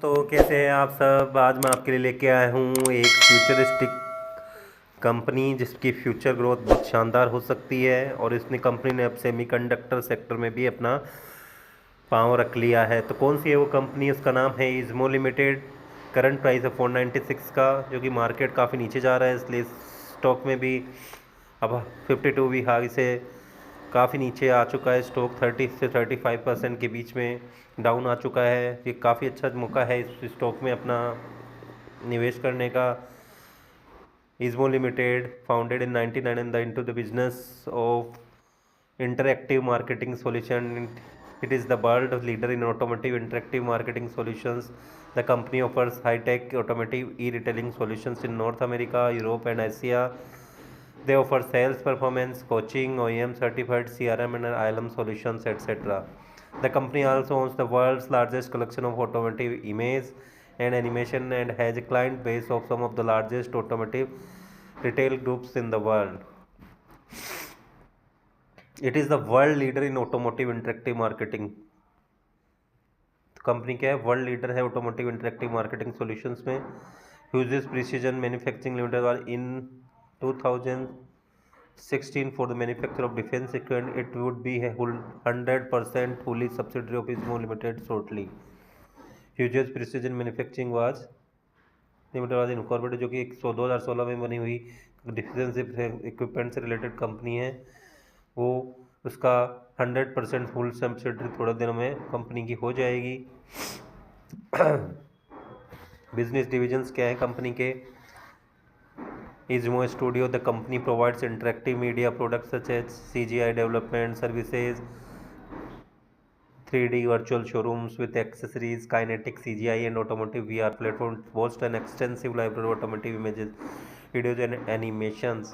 दोस्तों, कैसे हैं आप सब। आज मैं आपके लिए लेके आया हूँ एक फ्यूचरिस्टिक कंपनी जिसकी फ्यूचर ग्रोथ बहुत शानदार हो सकती है और इसने कंपनी ने अब सेमीकंडक्टर सेक्टर में भी अपना पाँव रख लिया है। तो कौन सी है वो कंपनी? उसका नाम है इज़्मो लिमिटेड। करंट प्राइस है 496 का, जो कि मार्केट काफ़ी नीचे जा रहा है, इसलिए स्टॉक में भी अब 52 भी हाई से काफ़ी नीचे आ चुका है। स्टॉक 30 से 35% के बीच में डाउन आ चुका है। ये काफ़ी अच्छा मौका है इस स्टॉक में अपना निवेश करने का। Izmo limited founded in 99 in the into the business of interactive marketing solution. It is the world leader in automotive interactive marketing solutions. The company offers high-tech automotive e-retailing solutions in North America, Europe and Asia. They offer sales performance coaching, OEM certified CRM and ILM solutions, etc. The company also owns the world's largest collection of automotive image and animation and has a client base of some of the largest automotive retail groups in the world. It is the world leader in automotive interactive marketing. Company क्या है? World leader है automotive interactive marketing solutions में। Hughes precision manufacturing limited was in 2016 for the manufacture of defence equipment. It would be 100% fully subsidiary of Izmo limited shortly. Hughes precision manufacturing was limited was incorporated, जो कि 2016 में बनी हुई defence equipment से related company है। वो उसका 100% full subsidiary थोड़े दिनों में कंपनी की हो जाएगी। बिजनेस डिविजन्स क्या है कंपनी के? Izmo studio, the company provides interactive media products such as CGI development services, 3D virtual showrooms with accessories, kinetic CGI and automotive VR platforms, boast an extensive library of automotive images, videos and animations.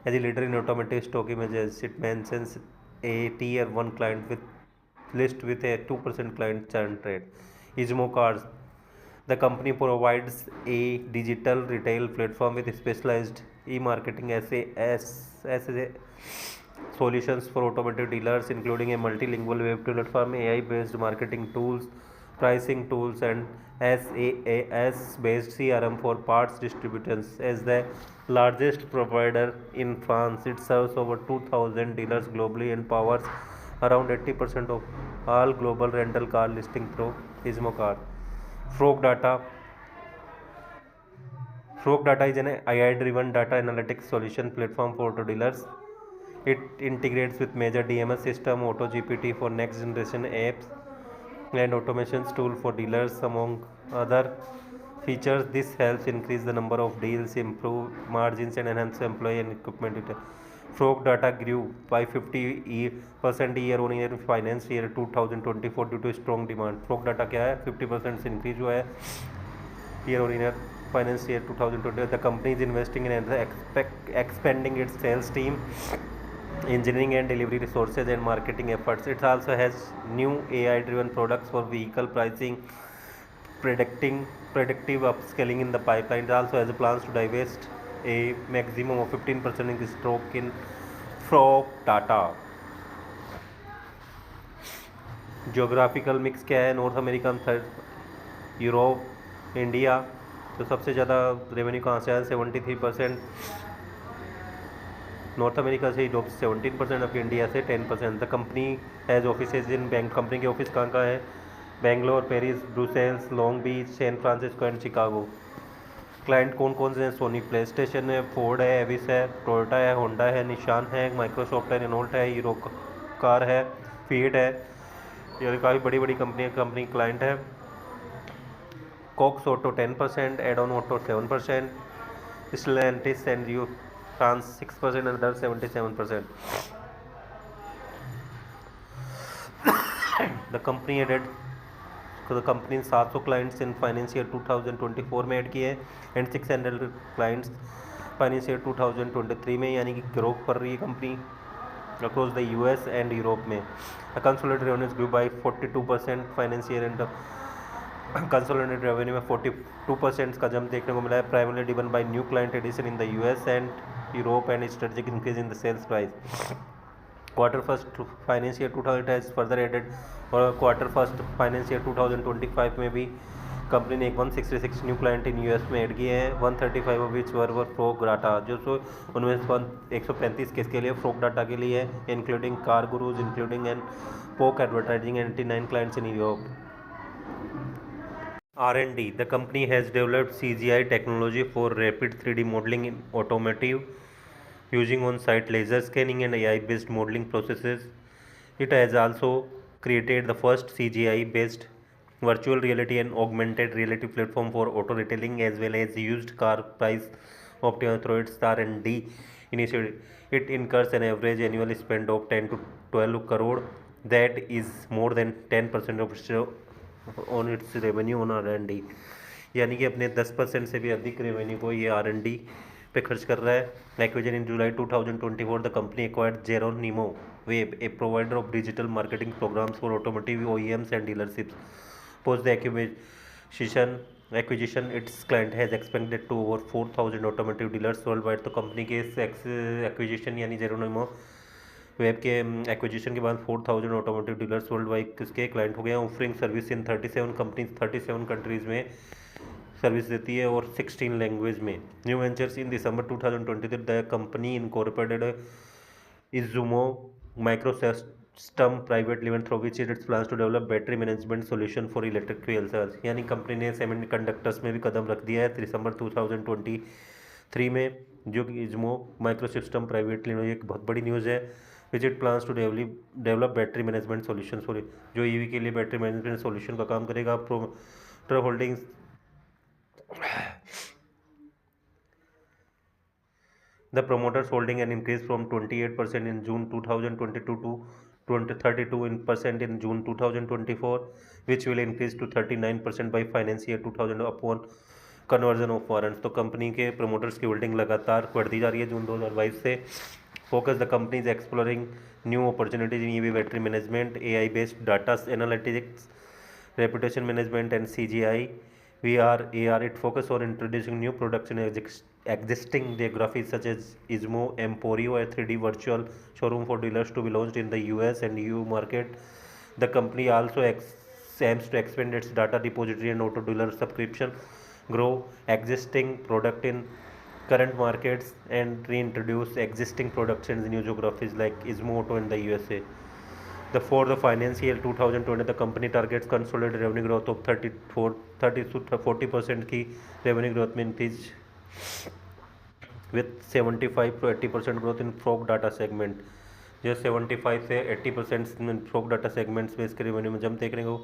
As a leader in automotive stock images, it mentions a tier 1 client with list with a 2% client churn rate. Izumo Cars, the company provides a digital retail platform with specialized e-marketing solutions for automotive dealers, including a multilingual web platform, AI-based marketing tools, pricing tools, and SaaS-based CRM for parts distributors. As the largest provider in France, it serves over 2,000 dealers globally and powers around 80% of all global rental car listings through Izumo Car. Frog Data is an AI-driven data analytics solution platform for auto dealers. It integrates with major DMS system, AutoGPT for next generation apps, and automations tool for dealers, among other features. This helps increase the number of deals, improve margins, and enhance employee and equipment detail. Frog Data grew by 50% year on year in finance year 2024 due to strong demand. Frog Data क्या है? 50% से increase हुआ है year on year finance year 2020. The company is investing in expanding its sales team, engineering and delivery resources, and marketing efforts. It also has new AI-driven products for vehicle pricing, predictive upscaling in the pipeline. It also has plans to divest a maximum of 15% in stock in Frog Data. Geographical mix क्या है? North America, Europe, India. तो सबसे ज़्यादा revenue कहाँ से आया? 73% North America से, Europe 17% of India से 10%। The company has offices in bank. Company के ऑफिस कहाँ है? Bangalore, Paris, Brussels, Long Beach, San Francisco and Chicago. Client कौन कौन से हैं? सोनी प्ले स्टेशन है, फोर्ड है, एविस है, टोयोटा है, होंडा है, निशान है, माइक्रोसॉफ्ट है, रेनॉल्ट है, हीरो कार है, फीड है। ये काफ़ी बड़ी बड़ी कंपनी क्लाइंट है। Cox Auto 10%, Adon auto 7%, Stellantis and U France 6% and others 77%. The company added 700 clients in financial year 2024 में ऐड किए एंड 600 clients फाइनेंस ईयर 2023 में, यानी कि ग्रो कर रही है company across the US and Europe में. Consolidated revenues grew by 42% finance year end consolidated revenue में 42% का जंप देखने को मिला है, primarily driven by new client addition in the US and Europe and strategic increase in the sales price. Quarter first finance year 2000 has further added, और quarter first finance year 2025 में भी कंपनी ने एक 166 न्यू क्लाइंट इन यूएस में add किए हैं, 135 of which were frog data, जो सो उनमें 135 किसके लिए, फ्रॉग डाटा के लिए है, including car gurus, including and पोक advertising, 89 clients in Europe. R&D. The company has developed CGI technology for rapid 3D modeling in automotive using on-site laser scanning and AI-based modeling processes. It has also created the first CGI-based virtual reality and augmented reality platform for auto retailing as well as used car price optimization through its R&D initiative. It incurs an average annual spend of 10 to 12 crore, that is more than 10% of on it's revenue on R&D, यानी कि अपने 10% से भी अधिक revenue को ये R&D पे खर्च कर रहा है। Acquisition in July 2024 the company acquired Jeronimo Web, a provider of digital marketing programmes for automotive OEMs and dealerships. Post the acquisition its client has expanded to over 4000 automotive dealers worldwide. तो company के इस acquisition यानी Geronimo web के acquisition के बाद 4000 automotive dealers worldwide किसके client हो गए हैं। Offering service in 37 companies 37 countries में सर्विस देती है और 16 लैंग्वेज में। New ventures in December 2023 the company incorporated Izumo microsystem private limited through which its plans to develop battery management solution for electric vehicles. यानी company ने semiconductors में भी कदम रख दिया है दिसंबर 2023 में, जो कि इज्मो माइक्रोसिस्टम प्राइवेट लिमिटेड, एक बहुत बड़ी न्यूज़ है। Which it plans to develop battery management solution for, जो ईवी के लिए बैटरी मैनेजमेंट सॉल्यूशन का काम करेगा। Promoter holdings the promoters holding an increase from 28% in June 2022 to 32% in June 2024, which will increase to 39% by financial year 2000 upon conversion of warrants. तो company के promoters की holding लगातार बढ़ती जा रही है जून 2022 से। Focus the company is exploring new opportunities in EV battery management, AI based data analytics, reputation management and CGI, VR, AR. It focus on introducing new products in existing geographies such as Ismo, Emporio, a 3D virtual showroom for dealers to be launched in the US and EU market. The company also aims to expand its data repository and auto dealer subscription, grow existing product in current markets and reintroduce existing products in new geographies like Ismo Auto in the USA. For the financial year 2020, the company targets consolidated revenue growth of 30 to 40% की revenue growth में increase with 75 to 80% growth in frog data segment। जो 75 से 80% frog data segments में इसके revenue में जम देखने को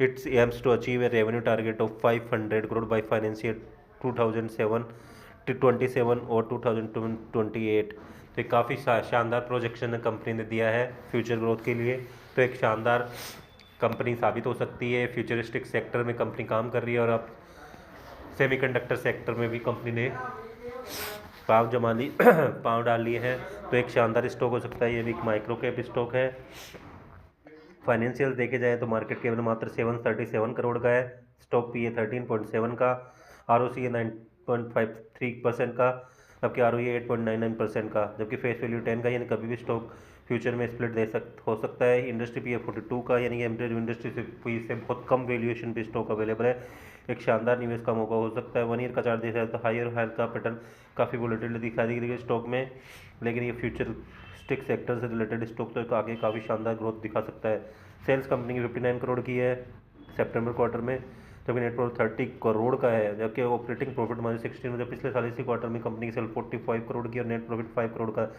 it aims to achieve a revenue target of 500 crore by financial year 2027 और 2028। तो एक काफ़ी शानदार प्रोजेक्शन कंपनी ने दिया है फ्यूचर ग्रोथ के लिए। तो एक शानदार कंपनी साबित हो सकती है। फ्यूचरिस्टिक सेक्टर में कंपनी काम कर रही है और अब सेमीकंडक्टर सेक्टर में भी कंपनी ने पाँव डाल लिए हैं। तो एक शानदार स्टॉक हो सकता है। ये भी एक माइक्रो कैप स्टॉक है। फाइनेंशियल देखे जाए तो मार्केट कैप मात्र 737 करोड़ का है, स्टॉक PE 13.7 का, ROC 9.53% का, जबकि ROE 8.99% का, जबकि फेस वैल्यू 10 का, यानी कभी भी स्टॉक फ्यूचर में स्प्लिट हो सकता है। इंडस्ट्री PE 42 का, यानी कि एवरेज इंडस्ट्री से बहुत कम वैल्यूएशन पे स्टॉक अवेलेबल है। एक शानदार निवेश का मौका हो सकता है। 1 ईयर का चार्ट देखा जाए तो हायर हायर का पैटर्न काफ़ी वोलेटिलिटी दिखाई दी गई स्टॉक में, लेकिन ये फ्यूचर स्टिक सेक्टर से रिलेटेड स्टॉक तो आगे काफ़ी शानदार ग्रोथ दिखा सकता है। सेल्स कंपनी की 59 करोड़ की है सितंबर क्वार्टर में, जबकि नेट प्रॉफिट 30 करोड़ का है, जबकि ऑपरेटिंग प्रॉफिट मार्जिन 16 में, जब पिछले साल इसी क्वार्टर में कंपनी की सेल 45 करोड़ की और नेट प्रॉफिट 5 करोड़ का,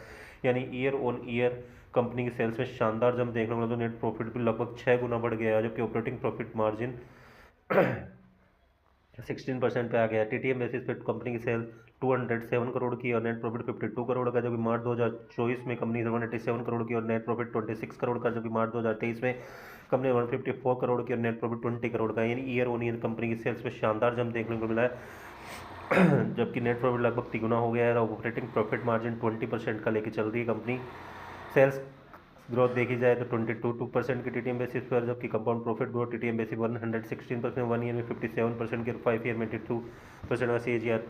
यानी ईयर ऑन ईयर कंपनी की सेल्स में शानदार जंप देखने को मिला। तो नेट प्रॉफिट भी लगभग 6 गुना बढ़ गया है, जबकि ऑपरेटिंग प्रॉफिट मार्जिन 16% पे आ गया। TTM बेसिस पे कंपनी की सेल 207 करोड़ की और नेट प्रॉफिट 52 करोड़ का, जो कि मार्च 2024 में कंपनी 187 करोड़ की और नेट प्रॉफिट 26 करोड़ का, जो कि मार्च 2023 में कंपनी 154 करोड़ की और नेट प्रॉफिट 20 करोड़ का, यानी ईयर ऑन ईयर कंपनी की सेल्स में शानदार जंप देखने को मिला है। जबकि नेट प्रॉफिट लगभग 3 गुना हो गया है और ऑपरेटिंग प्रॉफिट मार्जिन 20% का लेके चल रही है कंपनी। सेल्स ग्रोथ देखी जाए तो 22% की TTM बेसिस पर, जबकि compound profit growth TTM basis 116%, 1 year में 57% की और 5 ईयर में 82% का CAGR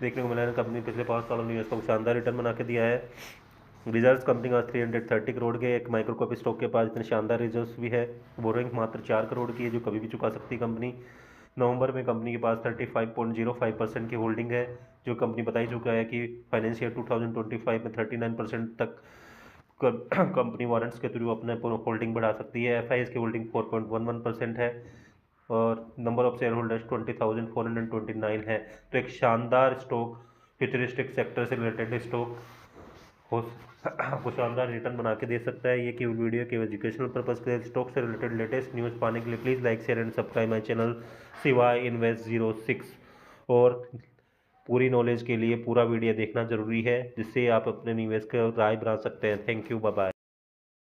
देखने को मिला है। कंपनी पिछले 5 सालों में इसको शानदार रिटर्न बना के दिया है। रिजर्व्स कंपनी का 330 करोड़ के, एक माइक्रोकैप स्टॉक के पास इतने शानदार रिजर्व्स भी है। बोरोइंग मात्र 4 करोड़ की है, जो कभी भी चुका सकती है कंपनी। नवंबर में कंपनी के पास 35.05% की होल्डिंग है, जो कंपनी बता ही चुका है कि फाइनेंशियल 2025 में 39% तक कंपनी वारंट्स के थ्रू अपने होल्डिंग बढ़ा सकती है। एफआईएस की होल्डिंग 4.11% है और नंबर ऑफ शेयर होल्डर्स 20,429 है। तो एक शानदार स्टॉक, फ्यूचरिस्टिक सेक्टर से रिलेटेड स्टॉक हो आपको शानदार रिटर्न बना के दे सकता है। ये केवल वीडियो केवल एजुकेशनल पर्पज़ के स्टॉक से रिलेटेड लेटेस्ट न्यूज़ पाने के लिए please like share and subscribe my channel सिवाय इन्वेस्ट 06। और पूरी नॉलेज के लिए पूरा वीडियो देखना ज़रूरी है, जिससे आप अपने निवेश का राय बना सकते हैं। Thank you, bye bye.